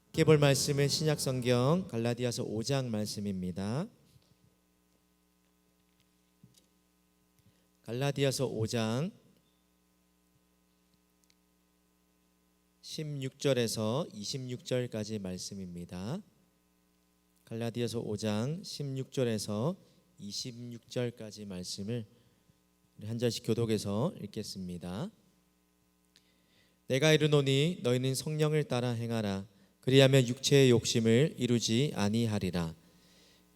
함께 볼 말씀은 신약성경 갈라디아서 5장 말씀입니다. 갈라디아서 5장 16절에서 26절까지 말씀입니다. 갈라디아서 5장 16절에서 26절까지 말씀을 한 절씩 교독해서 읽겠습니다. 내가 이르노니 너희는 성령을 따라 행하라. 그리하면 육체의 욕심을 이루지 아니하리라.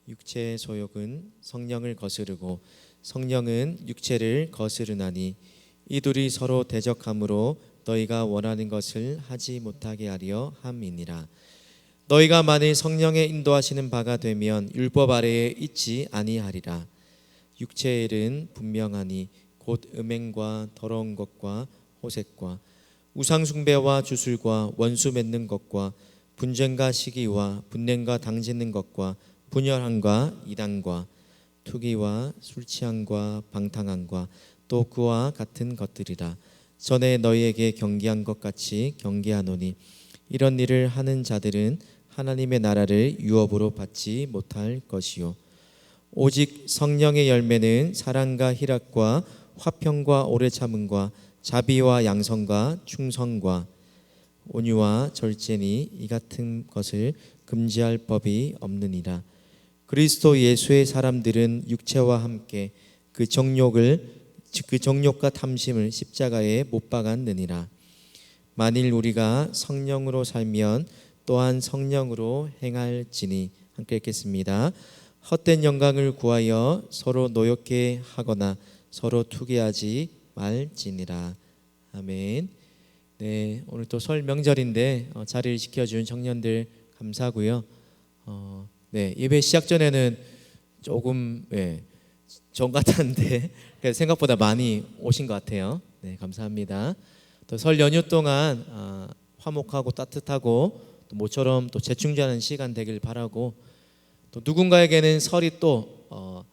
육체의 소욕은 성령을 거스르고 성령은 육체를 거스르나니 이 둘이 서로 대적함으로 너희가 원하는 것을 하지 못하게 하려 함이니라. 너희가 만일 성령의 인도하시는 바가 되면 율법 아래에 있지 아니하리라. 육체의 일은 분명하니 곧 음행과 더러운 것과 호색과 우상숭배와 주술과 원수 맺는 것과 분쟁과 시기와 분냄과 당짓는 것과 분열함과 이단과 투기와 술취함과 방탕함과 또 그와 같은 것들이라. 전에 너희에게 경계한 것 같이 경계하노니 이런 일을 하는 자들은 하나님의 나라를 유업으로 받지 못할 것이요 오직 성령의 열매는 사랑과 희락과 화평과 오래 참음과 자비와 양선과 충성과 온유와 절제니 이 같은 것을 금지할 법이 없느니라. 그리스도 예수의 사람들은 육체와 함께 그 정욕과 탐심을 십자가에 못 박았느니라. 만일 우리가 성령으로 살면 또한 성령으로 행할지니. 함께 읽겠습니다. 헛된 영광을 구하여 서로 노엽게 하거나 서로 투기하지 말지니라. 아멘. 네, 오늘 또 설 명절인데 자리를 지켜준 청년들 감사하고요. 네, 예배 시작 전에는 조금 정 같았는데 생각보다 많이 오신 것 같아요. 네, 감사합니다. 또 설 연휴 동안 화목하고 따뜻하고 또 모처럼 또 재충전하는 시간 되길 바라고, 또 누군가에게는 설이 또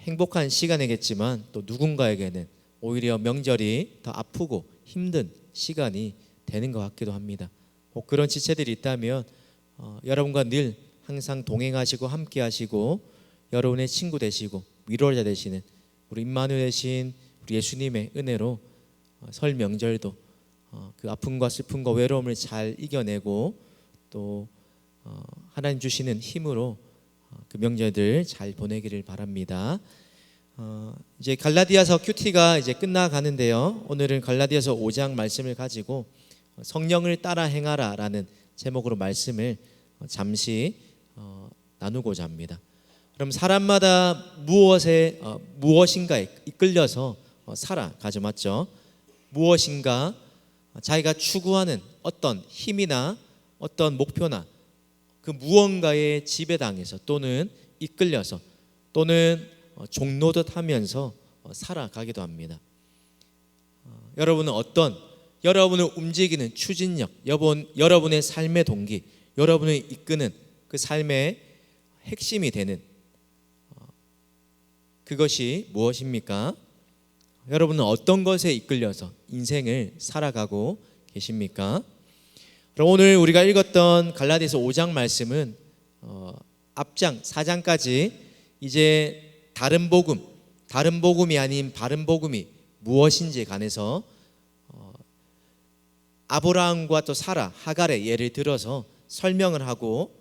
행복한 시간이겠지만 또 누군가에게는 오히려 명절이 더 아프고 힘든 시간이 되는 것 같기도 합니다. 꼭 그런 지체들이 있다면 여러분과 늘 항상 동행하시고 함께 하시고 여러분의 친구 되시고 위로자 되시는 우리 임마누엘 되신 우리 예수님의 은혜로 설 명절도 그 아픔과 슬픔과 외로움을 잘 이겨내고 또 하나님 주시는 힘으로 그 명절들 잘 보내기를 바랍니다. 이제 갈라디아서 큐티가 이제 끝나가는데요. 오늘은 갈라디아서 5장 말씀을 가지고 성령을 따라 행하라 라는 제목으로 말씀을 잠시 나누고자 합니다. 그럼 사람마다 무엇인가에 이끌려서 살아가죠, 맞죠? 무엇인가 자기가 추구하는 어떤 힘이나 어떤 목표나 그 무언가에 지배당해서 또는 이끌려서 또는 종노릇 하면서 살아가기도 합니다. 여러분은 여러분을 움직이는 추진력, 여러분의 삶의 동기, 여러분을 이끄는 그 삶의 핵심이 되는 그것이 무엇입니까? 여러분은 어떤 것에 이끌려서 인생을 살아가고 계십니까? 그럼 오늘 우리가 읽었던 갈라디아서 5장 말씀은 앞장 4장까지 이제 다른 복음이 아닌 바른 복음이 무엇인지에 관해서 아브라함과 또 사라, 하갈의 예를 들어서 설명을 하고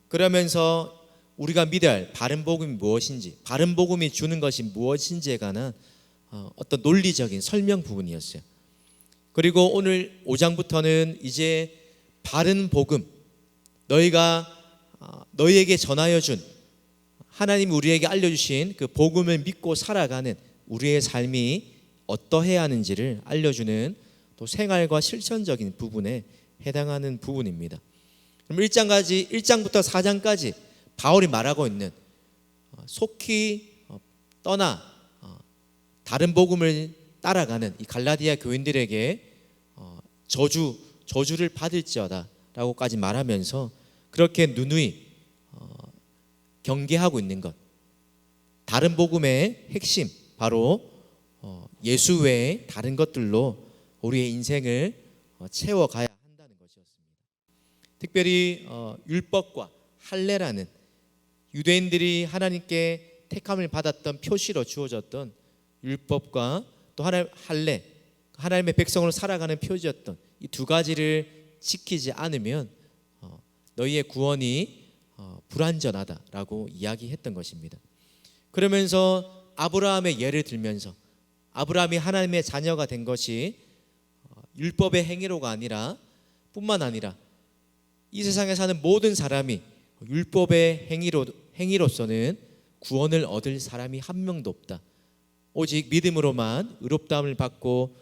그러면서 우리가 믿어야 할 바른 복음이 무엇인지, 바른 복음이 주는 것이 무엇인지에 관한 어떤 논리적인 설명 부분이었어요. 그리고 오늘 5장부터는 이제 바른 복음, 너희에게 전하여 준 하나님이 우리에게 알려주신 그 복음을 믿고 살아가는 우리의 삶이 어떠해야 하는지를 알려주는 또 생활과 실천적인 부분에 해당하는 부분입니다. 그럼 1장부터 4장까지 바울이 말하고 있는 속히 떠나 다른 복음을 따라가는 이 갈라디아 교인들에게 저주를 받을지어다 라고까지 말하면서 그렇게 누누이 경계하고 있는 것, 다른 복음의 핵심 바로 예수 외에 다른 것들로 우리의 인생을 채워가야 한다는 것이었습니다. 특별히 율법과 할례라는 유대인들이 하나님께 택함을 받았던 표시로 주어졌던 율법과 또 할례, 하나님의 백성으로 살아가는 표지였던 이 두 가지를 지키지 않으면 너희의 구원이 불완전하다라고 이야기했던 것입니다. 그러면서 아브라함의 예를 들면서 아브라함이 하나님의 자녀가 된 것이 율법의 행위로가 아니라 뿐만 아니라 이 세상에 사는 모든 사람이 율법의 행위로서는 구원을 얻을 사람이 한 명도 없다. 오직 믿음으로만 의롭다함을 받고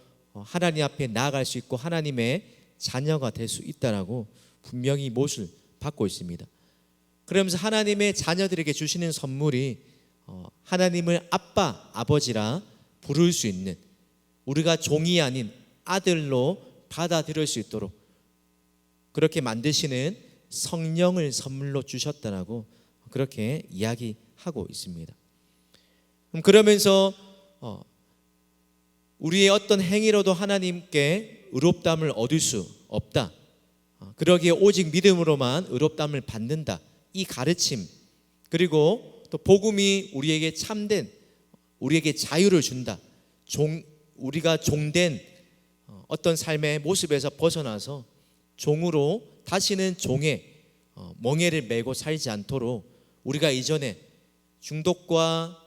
하나님 앞에 나아갈 수 있고 하나님의 자녀가 될 수 있다라고 분명히 못을 받고 있습니다. 그러면서 하나님의 자녀들에게 주시는 선물이 하나님을 아빠, 아버지라 부를 수 있는, 우리가 종이 아닌 아들로 받아들일 수 있도록 그렇게 만드시는 성령을 선물로 주셨다라고 그렇게 이야기하고 있습니다. 그러면서 우리의 어떤 행위로도 하나님께 의롭다함을 얻을 수 없다. 그러기에 오직 믿음으로만 의롭다함을 받는다. 이 가르침, 그리고 또 복음이 우리에게 참된, 우리에게 자유를 준다. 우리가 종된 어떤 삶의 모습에서 벗어나서 종으로 다시는 종의 멍에를 메고 살지 않도록 우리가 이전에 중독과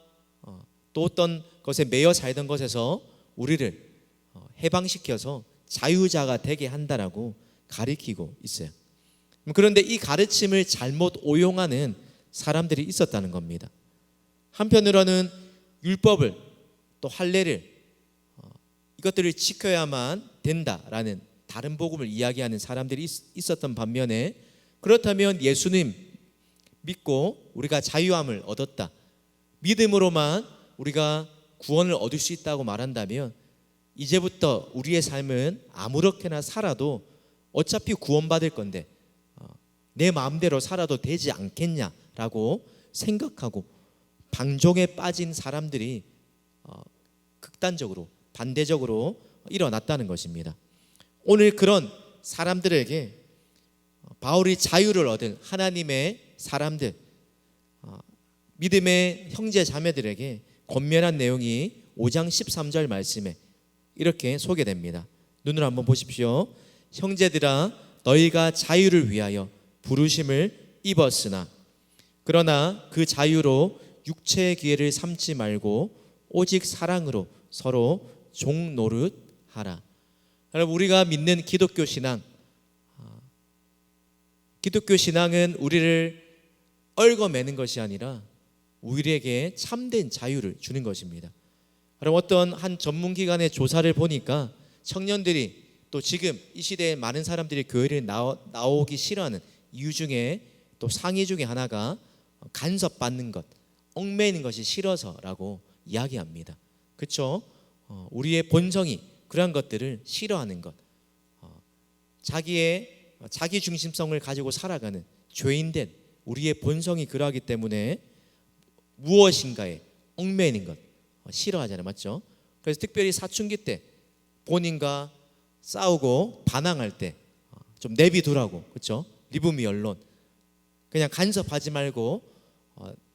또 어떤 것에 매여 살던 것에서 우리를 해방시켜서 자유자가 되게 한다라고 가리키고 있어요. 그런데 이 가르침을 잘못 오용하는 사람들이 있었다는 겁니다. 한편으로는 율법을 또 할례를 이것들을 지켜야만 된다라는 다른 복음을 이야기하는 사람들이 있었던 반면에, 그렇다면 예수님 믿고 우리가 자유함을 얻었다, 믿음으로만 우리가 구원을 얻을 수 있다고 말한다면 이제부터 우리의 삶은 아무렇게나 살아도 어차피 구원받을 건데 내 마음대로 살아도 되지 않겠냐라고 생각하고 방종에 빠진 사람들이 극단적으로 반대적으로 일어났다는 것입니다. 오늘 그런 사람들에게 바울이 자유를 얻은 하나님의 사람들, 믿음의 형제 자매들에게 권면한 내용이 5장 13절 말씀에 이렇게 소개됩니다. 눈으로 한번 보십시오. 형제들아, 너희가 자유를 위하여 부르심을 입었으나 그러나 그 자유로 육체의 기회를 삼지 말고 오직 사랑으로 서로 종 노릇하라. 여러분, 우리가 믿는 기독교 신앙은 우리를 얽어매는 것이 아니라 우리에게 참된 자유를 주는 것입니다. 여러분, 어떤 한 전문기관의 조사를 보니까 청년들이 또 지금 이 시대에 많은 사람들이 교회를 나오기 싫어하는 이유 중에 또 상위 중에 하나가 간섭받는 것, 얽매이는 것이 싫어서라고 이야기합니다. 그렇죠? 우리의 본성이 그러한 것들을 싫어하는 것, 자기 중심성을 가지고 살아가는 죄인된 우리의 본성이 그러하기 때문에 무엇인가에 얽매이는 것 싫어하잖아요, 맞죠? 그래서 특별히 사춘기 때 본인과 싸우고 반항할 때 좀 내비두라고, 그렇죠? Leave me alone. 그냥 간섭하지 말고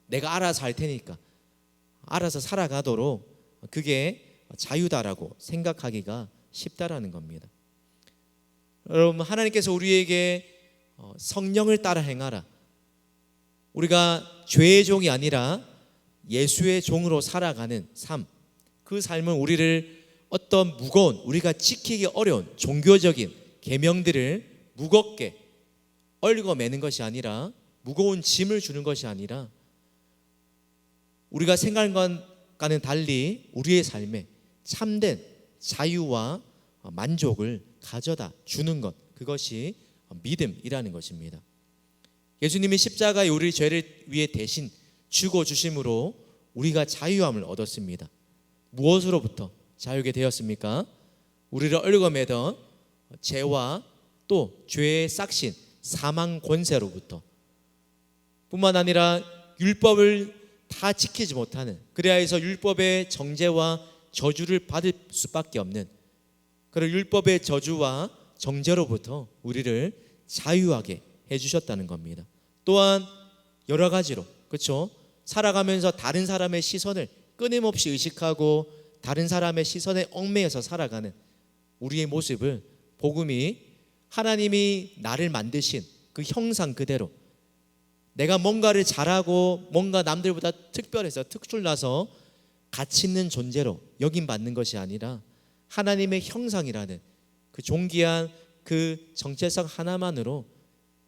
내가 알아서 할 테니까 알아서 살아가도록, 그게 자유다라고 생각하기가 쉽다라는 겁니다. 여러분, 하나님께서 우리에게 성령을 따라 행하라, 우리가 죄의 종이 아니라 예수의 종으로 살아가는 삶, 그 삶은 우리를 어떤 무거운, 우리가 지키기 어려운 종교적인 계명들을 무겁게 얽어매는 것이 아니라, 무거운 짐을 주는 것이 아니라 우리가 생각과는 달리 우리의 삶에 참된 자유와 만족을 가져다 주는 것, 그것이 믿음이라는 것입니다. 예수님이 십자가에 우리 죄를 위해 대신 죽어 주심으로 우리가 자유함을 얻었습니다. 무엇으로부터 자유게 되었습니까? 우리를 얽어매던 죄와 또 죄의 싹신 사망 권세로부터, 뿐만 아니라 율법을 다 지키지 못하는, 그래야 해서 율법의 정죄와 저주를 받을 수밖에 없는 그런 율법의 저주와 정죄로부터 우리를 자유하게 해주셨다는 겁니다. 또한 여러 가지로, 그렇죠? 살아가면서 다른 사람의 시선을 끊임없이 의식하고 다른 사람의 시선에 얽매여서 살아가는 우리의 모습을 복음이 하나님이 나를 만드신 그 형상 그대로 내가 뭔가를 잘하고 뭔가 남들보다 특별해서 특출나서 가치 있는 존재로 여김받는 것이 아니라 하나님의 형상이라는 그 존귀한 그 정체성 하나만으로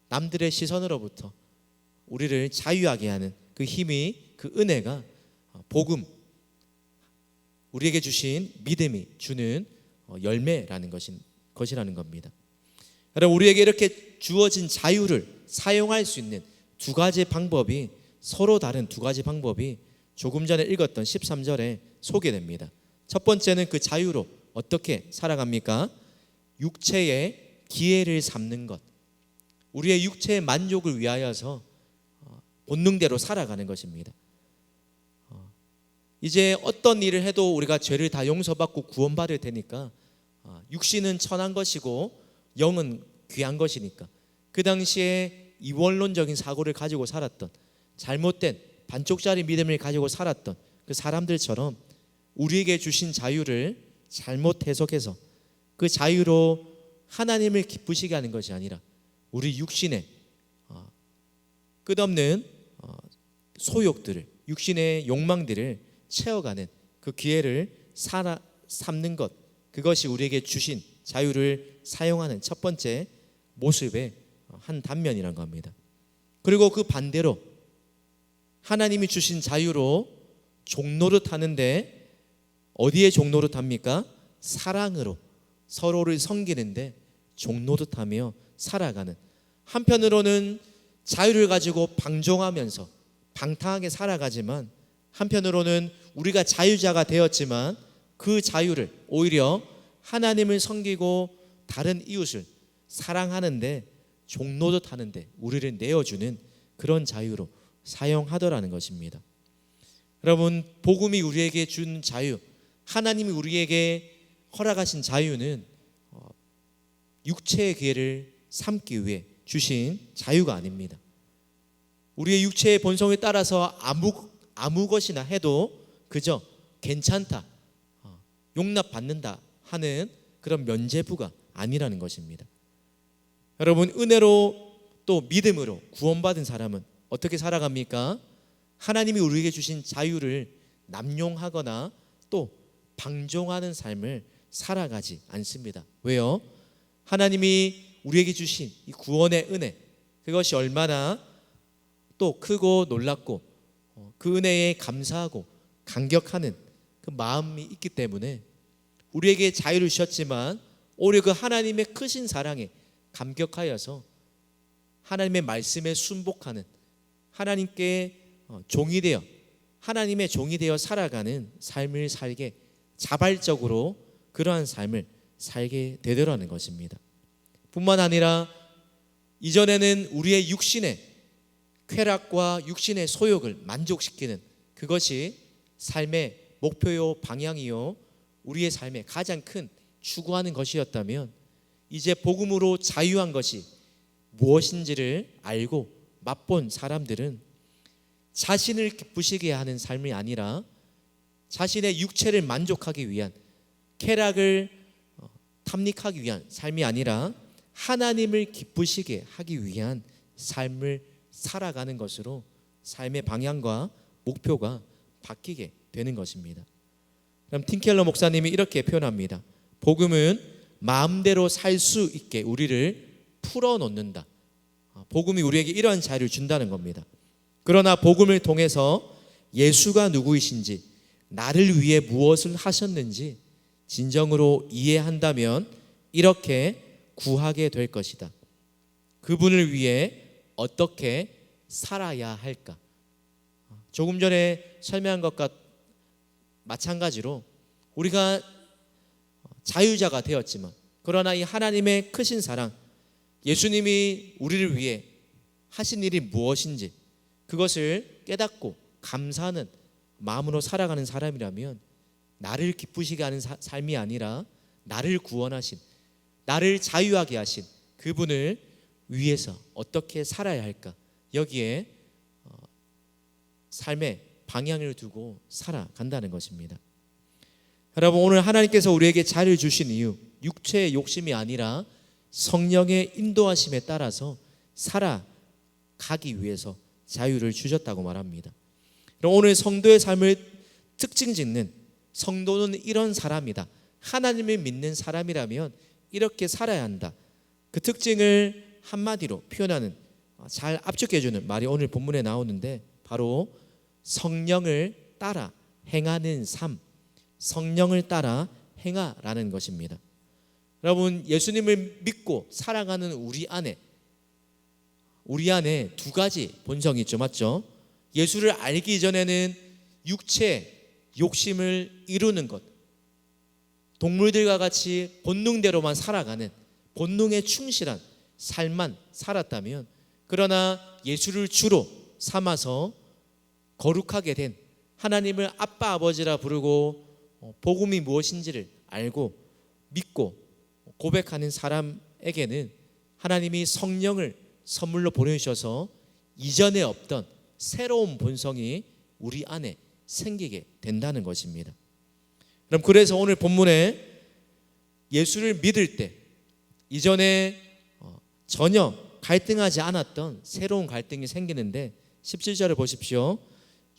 남들의 시선으로부터 우리를 자유하게 하는 그 힘이, 그 은혜가 복음, 우리에게 주신 믿음이 주는 열매라는 것이라는 겁니다. 여러분, 우리에게 이렇게 주어진 자유를 사용할 수 있는 두 가지 방법이, 서로 다른 두 가지 방법이 조금 전에 읽었던 13절에 소개됩니다. 첫 번째는 그 자유로 어떻게 살아갑니까? 육체의 기회를 삼는 것, 우리의 육체의 만족을 위하여서 본능대로 살아가는 것입니다. 이제 어떤 일을 해도 우리가 죄를 다 용서받고 구원받을 테니까 육신은 천한 것이고 영은 귀한 것이니까 그 당시에 이원론적인 사고를 가지고 살았던, 잘못된 반쪽짜리 믿음을 가지고 살았던 그 사람들처럼 우리에게 주신 자유를 잘못 해석해서 그 자유로 하나님을 기쁘시게 하는 것이 아니라 우리 육신의 끝없는 소욕들을, 육신의 욕망들을 채워가는 그 기회를 삼는 것, 그것이 우리에게 주신 자유를 사용하는 첫 번째 모습의 한 단면이란 겁니다. 그리고 그 반대로 하나님이 주신 자유로 종노릇 하는데, 어디에 종노릇 합니까? 사랑으로 서로를 섬기는데 종노릇 하며 살아가는, 한편으로는 자유를 가지고 방종하면서 방탕하게 살아가지만 한편으로는 우리가 자유자가 되었지만 그 자유를 오히려 하나님을 섬기고 다른 이웃을 사랑하는데 종노릇 하는데 우리를 내어주는 그런 자유로 사용하더라는 것입니다. 여러분, 복음이 우리에게 준 자유, 하나님이 우리에게 허락하신 자유는 육체의 기회를 삼기 위해 주신 자유가 아닙니다. 우리의 육체의 본성에 따라서 아무 것이나 해도 그저 괜찮다, 용납받는다 하는 그런 면죄부가 아니라는 것입니다. 여러분, 은혜로 또 믿음으로 구원받은 사람은 어떻게 살아갑니까? 하나님이 우리에게 주신 자유를 남용하거나 또 방종하는 삶을 살아가지 않습니다. 왜요? 하나님이 우리에게 주신 이 구원의 은혜, 그것이 얼마나 또 크고 놀랍고 그 은혜에 감사하고 감격하는 그 마음이 있기 때문에 우리에게 자유를 주셨지만 오히려 그 하나님의 크신 사랑에 감격하여서 하나님의 말씀에 순복하는, 하나님께 종이 되어, 하나님의 종이 되어 살아가는 삶을 살게, 자발적으로 그러한 삶을 살게 되더라는 것입니다. 뿐만 아니라 이전에는 우리의 육신의 쾌락과 육신의 소욕을 만족시키는 그것이 삶의 목표요 방향이요 우리의 삶의 가장 큰 추구하는 것이었다면, 이제 복음으로 자유한 것이 무엇인지를 알고 맛본 사람들은 자신을 기쁘시게 하는 삶이 아니라 자신의 육체를 만족하기 위한, 쾌락을 탐닉하기 위한 삶이 아니라 하나님을 기쁘시게 하기 위한 삶을 살아가는 것으로 삶의 방향과 목표가 바뀌게 되는 것입니다. 그럼 팀켈러 목사님이 이렇게 표현합니다. 복음은 마음대로 살 수 있게 우리를 풀어놓는다. 복음이 우리에게 이러한 자유를 준다는 겁니다. 그러나 복음을 통해서 예수가 누구이신지, 나를 위해 무엇을 하셨는지 진정으로 이해한다면 이렇게 구하게 될 것이다. 그분을 위해 어떻게 살아야 할까? 조금 전에 설명한 것과 마찬가지로 우리가 자유자가 되었지만, 그러나 이 하나님의 크신 사랑, 예수님이 우리를 위해 하신 일이 무엇인지 그것을 깨닫고 감사하는 마음으로 살아가는 사람이라면 나를 기쁘시게 하는 삶이 아니라 나를 구원하신, 나를 자유하게 하신 그분을 위해서 어떻게 살아야 할까, 여기에 삶의 방향을 두고 살아간다는 것입니다. 여러분, 오늘 하나님께서 우리에게 자유를 주신 이유, 육체의 욕심이 아니라 성령의 인도하심에 따라서 살아가기 위해서 자유를 주셨다고 말합니다. 오늘 성도의 삶을 특징 짓는, 성도는 이런 사람이다, 하나님을 믿는 사람이라면 이렇게 살아야 한다, 그 특징을 한마디로 표현하는, 잘 압축해주는 말이 오늘 본문에 나오는데, 바로 성령을 따라 행하는 삶, 성령을 따라 행하라는 것입니다. 여러분, 예수님을 믿고 살아가는 우리 안에 두 가지 본성이 있죠, 맞죠? 예수를 알기 이전에는 육체 욕심을 이루는 것, 동물들과 같이 본능대로만 살아가는, 본능에 충실한 삶만 살았다면, 그러나 예수를 주로 삼아서 거룩하게 된, 하나님을 아빠 아버지라 부르고 복음이 무엇인지를 알고 믿고 고백하는 사람에게는 하나님이 성령을 선물로 보내주셔서 이전에 없던 새로운 본성이 우리 안에 생기게 된다는 것입니다. 그럼 그래서 오늘 본문에 예수를 믿을 때 이전에 전혀 갈등하지 않았던 새로운 갈등이 생기는데, 17절을 보십시오.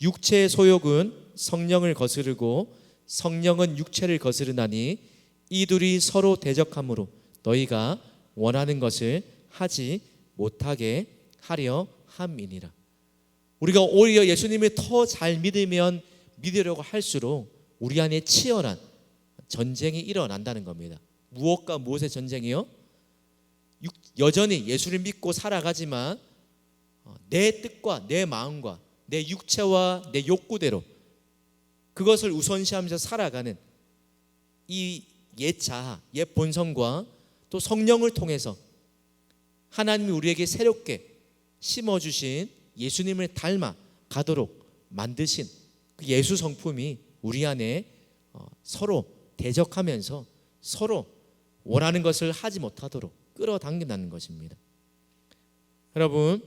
육체의 소욕은 성령을 거스르고 성령은 육체를 거스르나니 이 둘이 서로 대적함으로 너희가 원하는 것을 하지 못하게 하려 함이니라. 우리가 오히려 예수님을 더 잘 믿으면 믿으려고 할수록 우리 안에 치열한 전쟁이 일어난다는 겁니다. 무엇과 무엇의 전쟁이요? 여전히 예수를 믿고 살아가지만 내 뜻과 내 마음과 내 육체와 내 욕구대로 그것을 우선시하면서 살아가는 이 옛 자아, 옛 본성과 또 성령을 통해서 하나님이 우리에게 새롭게 심어주신 예수님을 닮아 가도록 만드신 그 예수 성품이 우리 안에 서로 대적하면서 서로 원하는 것을 하지 못하도록 끌어당긴다는 것입니다. 여러분,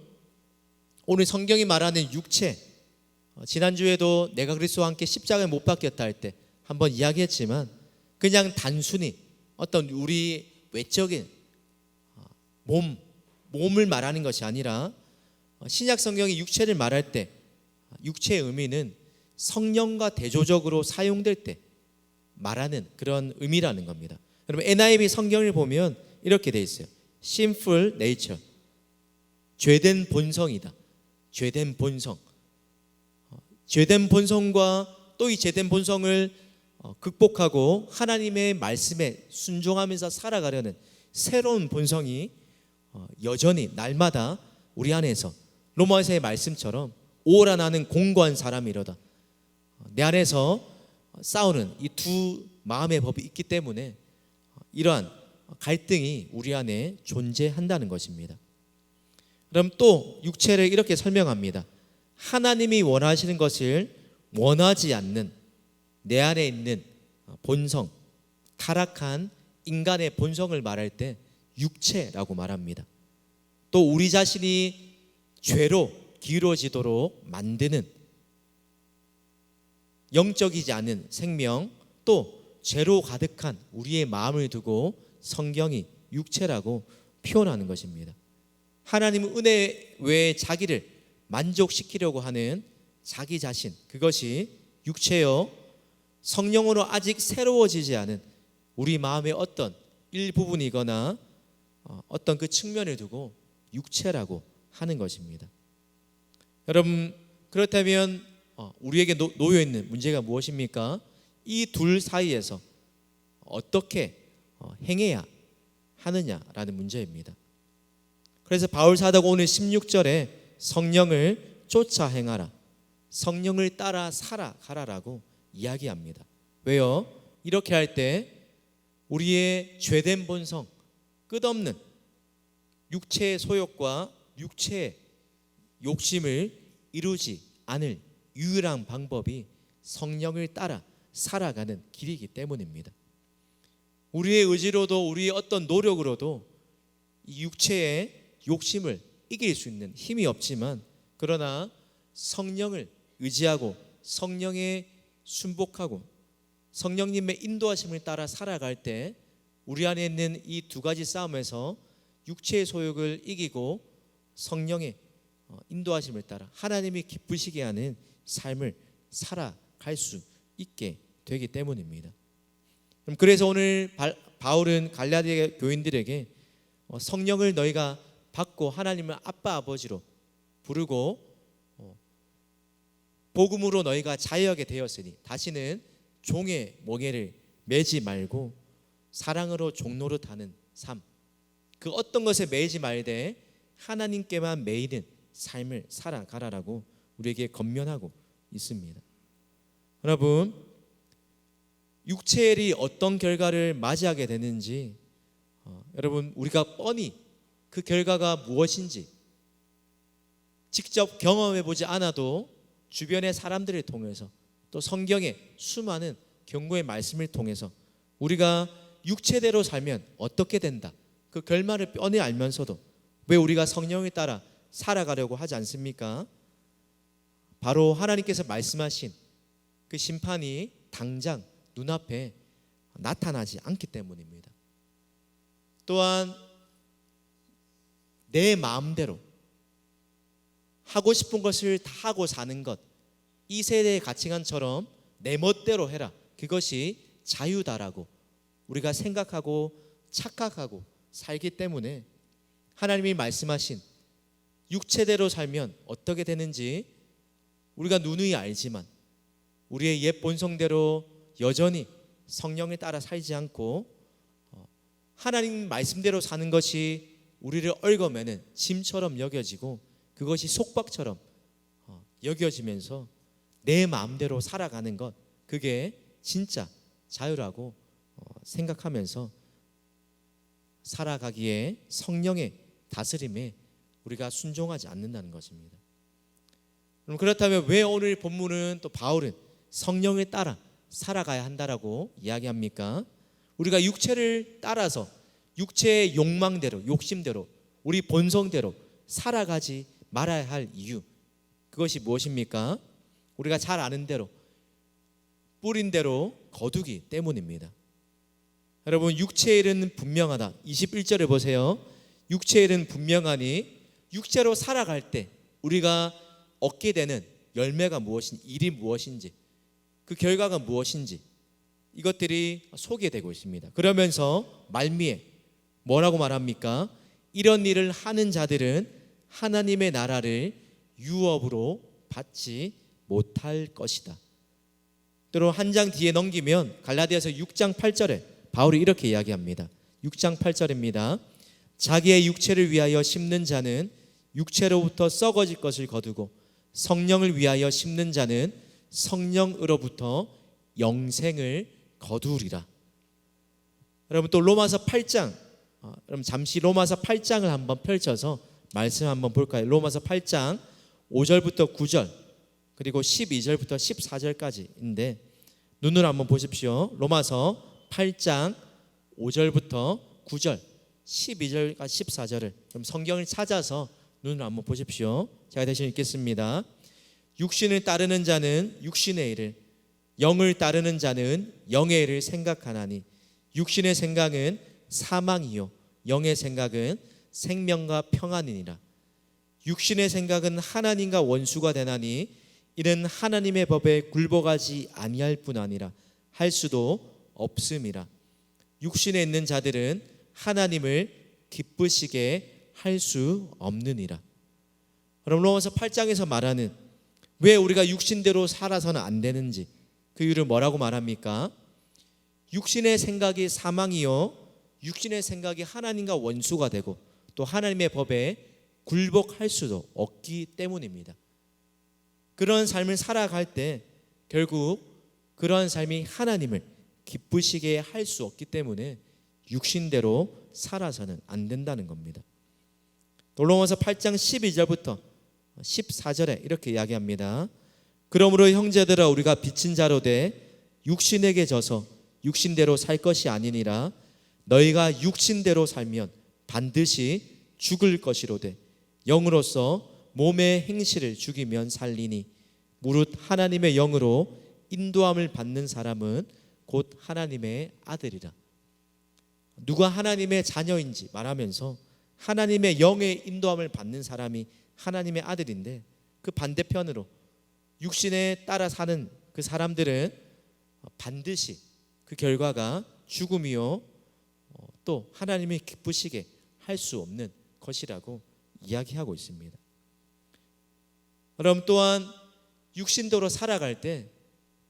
오늘 성경이 말하는 육체, 지난주에도 내가 그리스도와 함께 십자가에 못 박혔다 할 때 한번 이야기했지만, 그냥 단순히 어떤 우리 외적인 몸을 말하는 것이 아니라, 신약 성경이 육체를 말할 때 육체의 의미는 성령과 대조적으로 사용될 때 말하는 그런 의미라는 겁니다. 여러분, NIV 성경을 보면 이렇게 돼 있어요. Sinful nature, 죄된 본성이다. 죄된 본성. 죄된 본성과 또 이 죄된 본성을 극복하고 하나님의 말씀에 순종하면서 살아가려는 새로운 본성이 여전히 날마다 우리 안에서, 로마서의 말씀처럼 오라 나는 공고한 사람이로다, 내 안에서 싸우는 이 두 마음의 법이 있기 때문에 이러한 갈등이 우리 안에 존재한다는 것입니다. 그럼 또 육체를 이렇게 설명합니다. 하나님이 원하시는 것을 원하지 않는 내 안에 있는 본성, 타락한 인간의 본성을 말할 때 육체라고 말합니다. 또 우리 자신이 죄로 기울어지도록 만드는 영적이지 않은 생명, 또 죄로 가득한 우리의 마음을 두고 성경이 육체라고 표현하는 것입니다. 하나님은 은혜 외에 자기를 만족시키려고 하는 자기 자신, 그것이 육체요, 성령으로 아직 새로워지지 않은 우리 마음의 어떤 일부분이거나 어떤 그 측면을 두고 육체라고 하는 것입니다. 여러분, 그렇다면 우리에게 놓여있는 문제가 무엇입니까? 이 둘 사이에서 어떻게 행해야 하느냐라는 문제입니다. 그래서 바울 사도가 오늘 16절에 성령을 쫓아 행하라, 성령을 따라 살아가라라고 이야기합니다. 왜요? 이렇게 할 때 우리의 죄된 본성, 끝없는 육체의 소욕과 육체의 욕심을 이루지 않을 유일한 방법이 성령을 따라 살아가는 길이기 때문입니다. 우리의 의지로도 우리의 어떤 노력으로도 이 육체의 욕심을 이길 수 있는 힘이 없지만, 그러나 성령을 의지하고 성령에 순복하고 성령님의 인도하심을 따라 살아갈 때 우리 안에 있는 이 두 가지 싸움에서 육체의 소욕을 이기고 성령의 인도하심을 따라 하나님이 기쁘시게 하는 삶을 살아갈 수 있게 되기 때문입니다. 그래서 오늘 바울은 갈라디아 교인들에게 성령을 너희가 받고 하나님을 아빠 아버지로 부르고 복음으로 너희가 자유하게 되었으니 다시는 종의 멍에를 매지 말고 사랑으로 종노릇하는 삶, 그 어떤 것에 매이지 말되 하나님께만 매이는 삶을 살아가라라고 우리에게 권면하고 있습니다. 여러분, 육체의 일이 어떤 결과를 맞이하게 되는지 여러분 우리가 뻔히 그 결과가 무엇인지 직접 경험해 보지 않아도 주변의 사람들을 통해서 또 성경의 수많은 경고의 말씀을 통해서 우리가 육체대로 살면 어떻게 된다, 그 결말을 뻔히 알면서도 왜 우리가 성령에 따라 살아가려고 하지 않습니까? 바로 하나님께서 말씀하신 그 심판이 당장 눈앞에 나타나지 않기 때문입니다. 또한 내 마음대로 하고 싶은 것을 다 하고 사는 것, 이 세대의 가치관처럼 내 멋대로 해라, 그것이 자유다라고 우리가 생각하고 착각하고 살기 때문에 하나님이 말씀하신 육체대로 살면 어떻게 되는지 우리가 누누이 알지만 우리의 옛 본성대로 여전히 성령에 따라 살지 않고 하나님 말씀대로 사는 것이 우리를 얽어매는 짐처럼 여겨지고 그것이 속박처럼 여겨지면서 내 마음대로 살아가는 것, 그게 진짜 자유라고 생각하면서 살아가기에 성령의 다스림에 우리가 순종하지 않는다는 것입니다. 그럼 그렇다면 왜 오늘 본문은 또 바울은 성령을 따라 살아가야 한다라고 이야기합니까? 우리가 육체를 따라서 육체의 욕망대로, 욕심대로, 우리 본성대로 살아가지 말아야 할 이유, 그것이 무엇입니까? 우리가 잘 아는 대로 뿌린 대로 거두기 때문입니다. 여러분, 육체의 일은 분명하다. 21절에 보세요. 육체의 일은 분명하니 육체로 살아갈 때 우리가 얻게 되는 열매가 무엇인지, 일이 무엇인지, 그 결과가 무엇인지 이것들이 소개되고 있습니다. 그러면서 말미에 뭐라고 말합니까? 이런 일을 하는 자들은 하나님의 나라를 유업으로 받지 못할 것이다. 또 한 장 뒤에 넘기면 갈라디아서 6장 8절에 바울이 이렇게 이야기합니다. 6장 8절입니다. 자기의 육체를 위하여 심는 자는 육체로부터 썩어질 것을 거두고 성령을 위하여 심는 자는 성령으로부터 영생을 거두리라. 여러분, 또 로마서 8장, 그럼 잠시 로마서 8장을 한번 펼쳐서 말씀 한번 볼까요? 로마서 8장 5절부터 9절 그리고 12절부터 14절까지인데 눈으로 한번 보십시오. 로마서 8장 5절부터 9절 12절까지 14절을 그럼 성경을 찾아서 눈으로 한번 보십시오. 제가 대신 읽겠습니다. 육신을 따르는 자는 육신의 일을, 영을 따르는 자는 영의 일을 생각하나니 육신의 생각은 사망이요 영의 생각은 생명과 평안이니라. 육신의 생각은 하나님과 원수가 되나니 이는 하나님의 법에 굴복하지 아니할 뿐 아니라 할 수도 없음이라. 육신에 있는 자들은 하나님을 기쁘시게 할 수 없느니라. 그럼 로마서 8장에서 말하는 왜 우리가 육신대로 살아서는 안 되는지 그 이유를 뭐라고 말합니까? 육신의 생각이 사망이요 육신의 생각이 하나님과 원수가 되고 또 하나님의 법에 굴복할 수도 없기 때문입니다. 그런 삶을 살아갈 때 결국 그런 삶이 하나님을 기쁘시게 할 수 없기 때문에 육신대로 살아서는 안 된다는 겁니다. 로마서 8장 12절부터 14절에 이렇게 이야기합니다. 그러므로 형제들아 우리가 빚진 자로 돼 육신에게 져서 육신대로 살 것이 아니니라. 너희가 육신대로 살면 반드시 죽을 것이로되 영으로서 몸의 행실을 죽이면 살리니 무릇 하나님의 영으로 인도함을 받는 사람은 곧 하나님의 아들이라. 누가 하나님의 자녀인지 말하면서 하나님의 영의 인도함을 받는 사람이 하나님의 아들인데, 그 반대편으로 육신에 따라 사는 그 사람들은 반드시 그 결과가 죽음이요 또 하나님이 기쁘시게 할 수 없는 것이라고 이야기하고 있습니다. 그럼 또한 육신대로 살아갈 때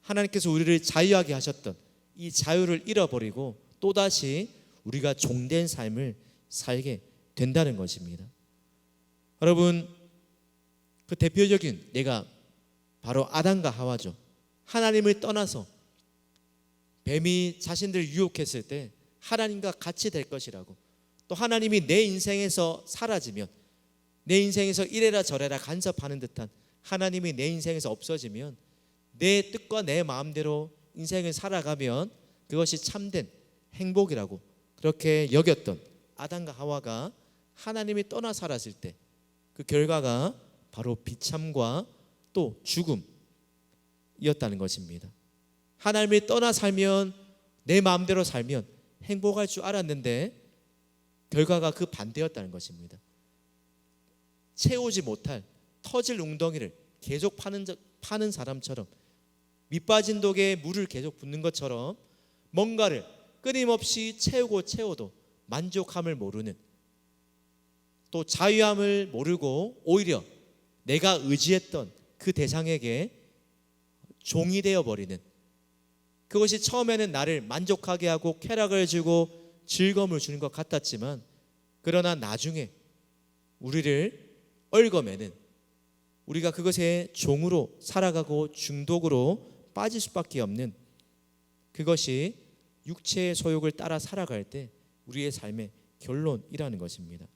하나님께서 우리를 자유하게 하셨던 이 자유를 잃어버리고 또다시 우리가 종된 삶을 살게 된다는 것입니다. 여러분, 그 대표적인 예가 바로 아담과 하와죠. 하나님을 떠나서 뱀이 자신들을 유혹했을 때 하나님과 같이 될 것이라고, 또 하나님이 내 인생에서 사라지면, 내 인생에서 이래라 저래라 간섭하는 듯한 하나님이 내 인생에서 없어지면 내 뜻과 내 마음대로 인생을 살아가면 그것이 참된 행복이라고 그렇게 여겼던 아담과 하와가 하나님이 떠나 살았을 때 그 결과가 바로 비참과 또 죽음이었다는 것입니다. 하나님을 떠나 살면, 내 마음대로 살면 행복할 줄 알았는데 결과가 그 반대였다는 것입니다. 채우지 못할 터질 웅덩이를 계속 파는 사람처럼, 밑빠진 독에 물을 계속 붓는 것처럼 뭔가를 끊임없이 채워도 만족함을 모르는, 또 자유함을 모르고 오히려 내가 의지했던 그 대상에게 종이 되어버리는, 그것이 처음에는 나를 만족하게 하고 쾌락을 주고 즐거움을 주는 것 같았지만 그러나 나중에 우리를 얽어매는, 우리가 그것의 종으로 살아가고 중독으로 빠질 수밖에 없는, 그것이 육체의 소욕을 따라 살아갈 때 우리의 삶의 결론이라는 것입니다.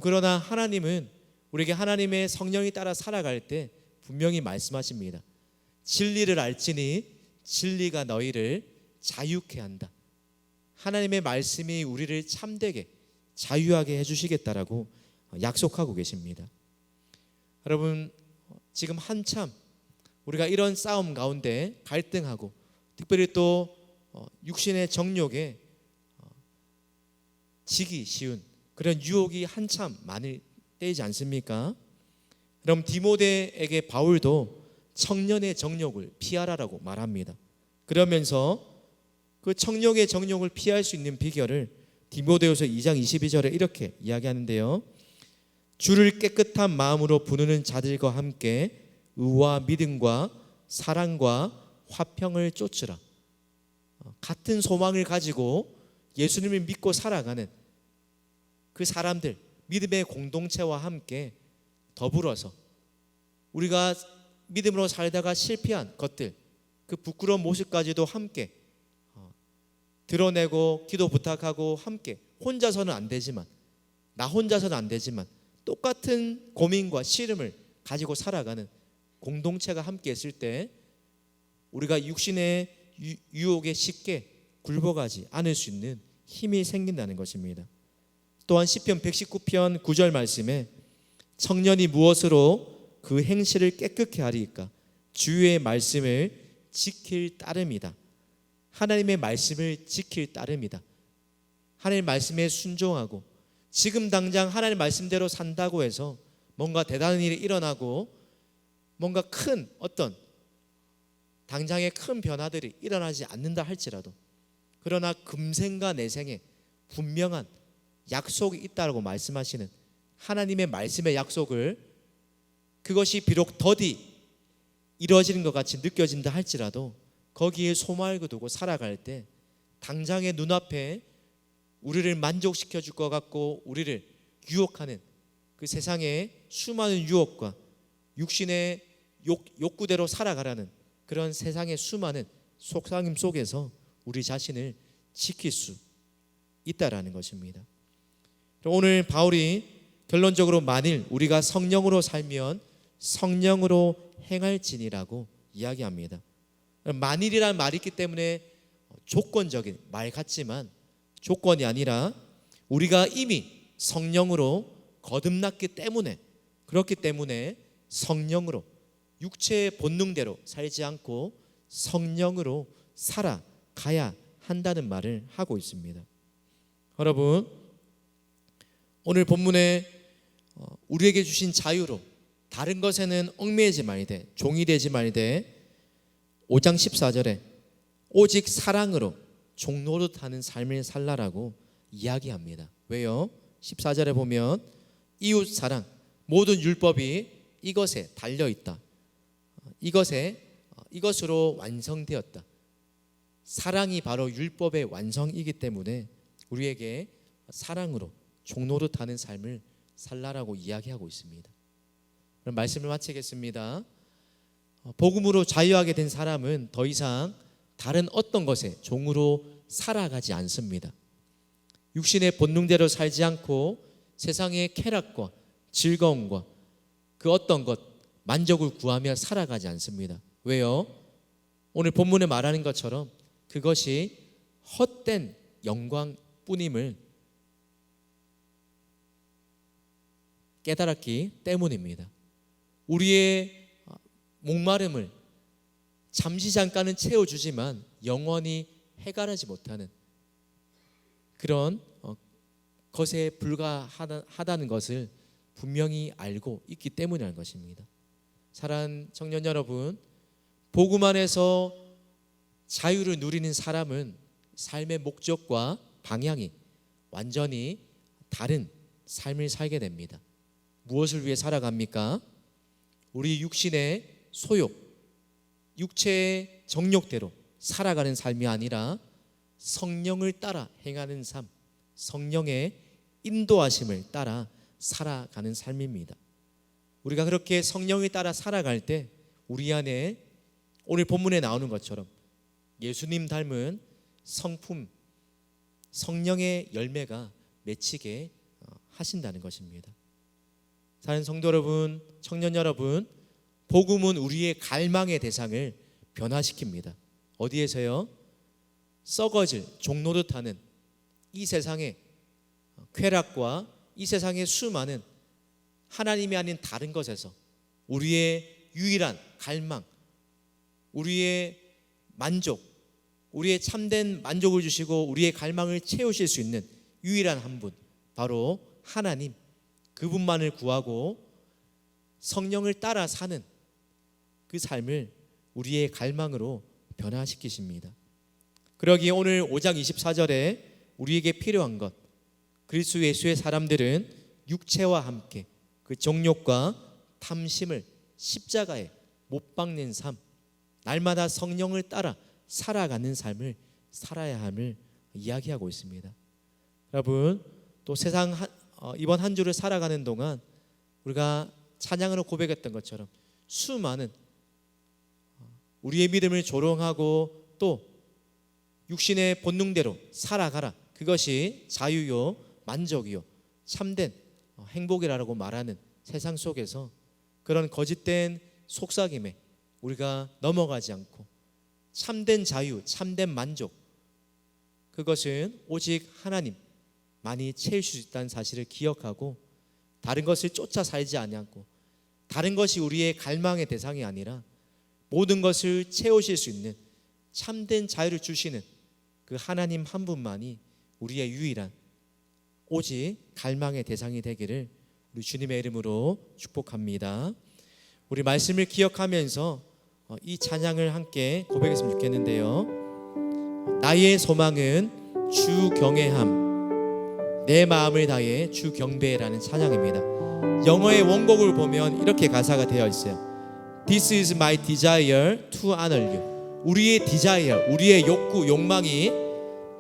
그러나 하나님은 우리에게 하나님의 성령이 따라 살아갈 때 분명히 말씀하십니다. 진리를 알지니 진리가 너희를 자유케 한다. 하나님의 말씀이 우리를 참되게 자유하게 해주시겠다라고 약속하고 계십니다. 여러분, 지금 한참 우리가 이런 싸움 가운데 갈등하고, 특별히 또 육신의 정욕에 지기 쉬운 그런 유혹이 한참 많을 때이지 않습니까? 그럼 디모데에게 바울도 청년의 정욕을 피하라라고 말합니다. 그러면서 그 청년의 정욕을 피할 수 있는 비결을 디모데후서 2장 22절에 이렇게 이야기하는데요. 주를 깨끗한 마음으로 부르는 자들과 함께 의와 믿음과 사랑과 화평을 쫓으라. 같은 소망을 가지고 예수님을 믿고 살아가는 그 사람들, 믿음의 공동체와 함께 더불어서 우리가 믿음으로 살다가 실패한 것들, 그 부끄러운 모습까지도 함께 드러내고 기도 부탁하고 함께, 혼자서는 안 되지만, 나 혼자서는 안 되지만 똑같은 고민과 시름을 가지고 살아가는 공동체가 함께 있을 때 우리가 육신의 유혹에 쉽게 굴복하지 않을 수 있는 힘이 생긴다는 것입니다. 또한 시편 119편 9절 말씀에 청년이 무엇으로 그 행실을 깨끗게 하리이까? 주의 말씀을 지킬 따름이다. 하나님의 말씀을 지킬 따름이다. 하나님의 말씀에 순종하고 지금 당장 하나님의 말씀대로 산다고 해서 뭔가 대단한 일이 일어나고 뭔가 큰 어떤 당장의 큰 변화들이 일어나지 않는다 할지라도, 그러나 금생과 내생에 분명한 약속이 있다고 말씀하시는 하나님의 말씀의 약속을, 그것이 비록 더디 이루어지는 것 같이 느껴진다 할지라도 거기에 소망을 두고 살아갈 때 당장의 눈앞에 우리를 만족시켜 줄 것 같고 우리를 유혹하는 그 세상의 수많은 유혹과 육신의 욕구대로 살아가라는 그런 세상의 수많은 속삭임 속에서 우리 자신을 지킬 수 있다라는 것입니다. 오늘 바울이 결론적으로 만일 우리가 성령으로 살면 성령으로 행할지니라고 이야기합니다. 만일이라는 말이 있기 때문에 조건적인 말 같지만 조건이 아니라 우리가 이미 성령으로 거듭났기 때문에, 그렇기 때문에 성령으로, 육체의 본능대로 살지 않고 성령으로 살아가야 한다는 말을 하고 있습니다. 여러분, 오늘 본문에 우리에게 주신 자유로 다른 것에는 얽매이지 말되, 종이 되지 말되 5장 14절에 오직 사랑으로 종노릇하는 삶을 살라라고 이야기합니다. 왜요? 14절에 보면 이웃 사랑, 모든 율법이 이것에 달려있다. 이것으로 완성되었다. 사랑이 바로 율법의 완성이기 때문에 우리에게 사랑으로 종노릇하는 삶을 살라라고 이야기하고 있습니다. 그럼 말씀을 마치겠습니다. 복음으로 자유하게 된 사람은 더 이상 다른 어떤 것에 종으로 살아가지 않습니다. 육신의 본능대로 살지 않고 세상의 쾌락과 즐거움과 그 어떤 것, 만족을 구하며 살아가지 않습니다. 왜요? 오늘 본문에 말하는 것처럼 그것이 헛된 영광뿐임을 깨달았기 때문입니다. 우리의 목마름을 잠시 잠깐은 채워주지만 영원히 해결하지 못하는 그런 것에 불과하다는 것을 분명히 알고 있기 때문이라는 것입니다. 사랑하는 청년 여러분, 복음 안에서 자유를 누리는 사람은 삶의 목적과 방향이 완전히 다른 삶을 살게 됩니다. 무엇을 위해 살아갑니까? 우리 육신의 소욕, 육체의 정욕대로 살아가는 삶이 아니라 성령을 따라 행하는 삶, 성령의 인도하심을 따라 살아가는 삶입니다. 우리가 그렇게 성령을 따라 살아갈 때 우리 안에 오늘 본문에 나오는 것처럼 예수님 닮은 성품, 성령의 열매가 맺히게 하신다는 것입니다. 사랑하는 성도 여러분, 청년 여러분, 복음은 우리의 갈망의 대상을 변화시킵니다. 어디에서요? 썩어질 종노릇하는 이 세상의 쾌락과 이 세상의 수많은 하나님이 아닌 다른 것에서 우리의 유일한 갈망, 우리의 만족, 우리의 참된 만족을 주시고 우리의 갈망을 채우실 수 있는 유일한 한 분, 바로 하나님, 그분만을 구하고 성령을 따라 사는 그 삶을 우리의 갈망으로 변화시키십니다. 그러기에 오늘 5장 24절에 우리에게 필요한 것, 그리스도 예수의 사람들은 육체와 함께 그 정욕과 탐심을 십자가에 못 박는 삶, 날마다 성령을 따라 살아가는 삶을 살아야 함을 이야기하고 있습니다. 여러분, 또 세상 이번 한 주를 살아가는 동안 우리가 찬양으로 고백했던 것처럼 수많은 우리의 믿음을 조롱하고 또 육신의 본능대로 살아가라, 그것이 자유요 만족이요 참된 행복이라고 말하는 세상 속에서 그런 거짓된 속삭임에 우리가 넘어가지 않고 참된 자유, 참된 만족, 그것은 오직 하나님만이 채울 수 있다는 사실을 기억하고 다른 것을 쫓아 살지 아니하고 다른 것이 우리의 갈망의 대상이 아니라 모든 것을 채우실 수 있는 참된 자유를 주시는 그 하나님 한 분만이 우리의 유일한 오직 갈망의 대상이 되기를 우리 주님의 이름으로 축복합니다. 우리 말씀을 기억하면서 이 찬양을 함께 고백했으면 좋겠는데요. 나의 소망은 주 경외함, 내 마음을 다해 주 경배라는 찬양입니다. 영어의 원곡을 보면 이렇게 가사가 되어 있어요. This is my desire to honor you. 우리의 desire, 우리의 욕구, 욕망이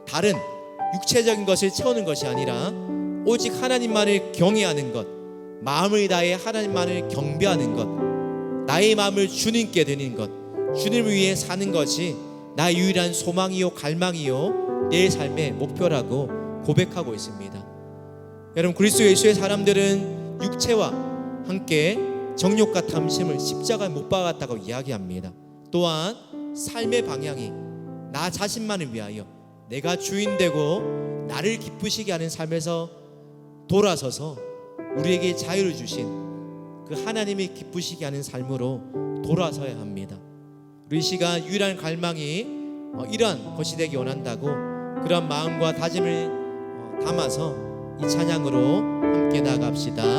다른 육체적인 것을 채우는 것이 아니라 오직 하나님만을 경외하는 것, 마음을 다해 하나님만을 경배하는 것, 나의 마음을 주님께 드리는 것, 주님을 위해 사는 것이 나의 유일한 소망이요 갈망이요 내 삶의 목표라고 고백하고 있습니다. 여러분, 그리스도 예수의 사람들은 육체와 함께 정욕과 탐심을 십자가에 못 박았다고 이야기합니다. 또한 삶의 방향이 나 자신만을 위하여 내가 주인 되고 나를 기쁘시게 하는 삶에서 돌아서서 우리에게 자유를 주신 그 하나님이 기쁘시게 하는 삶으로 돌아서야 합니다. 우리 이 시간 유일한 갈망이 이러한 것이 되기 원한다고 그런 마음과 다짐을 담아서 이 찬양으로 함께 나갑시다.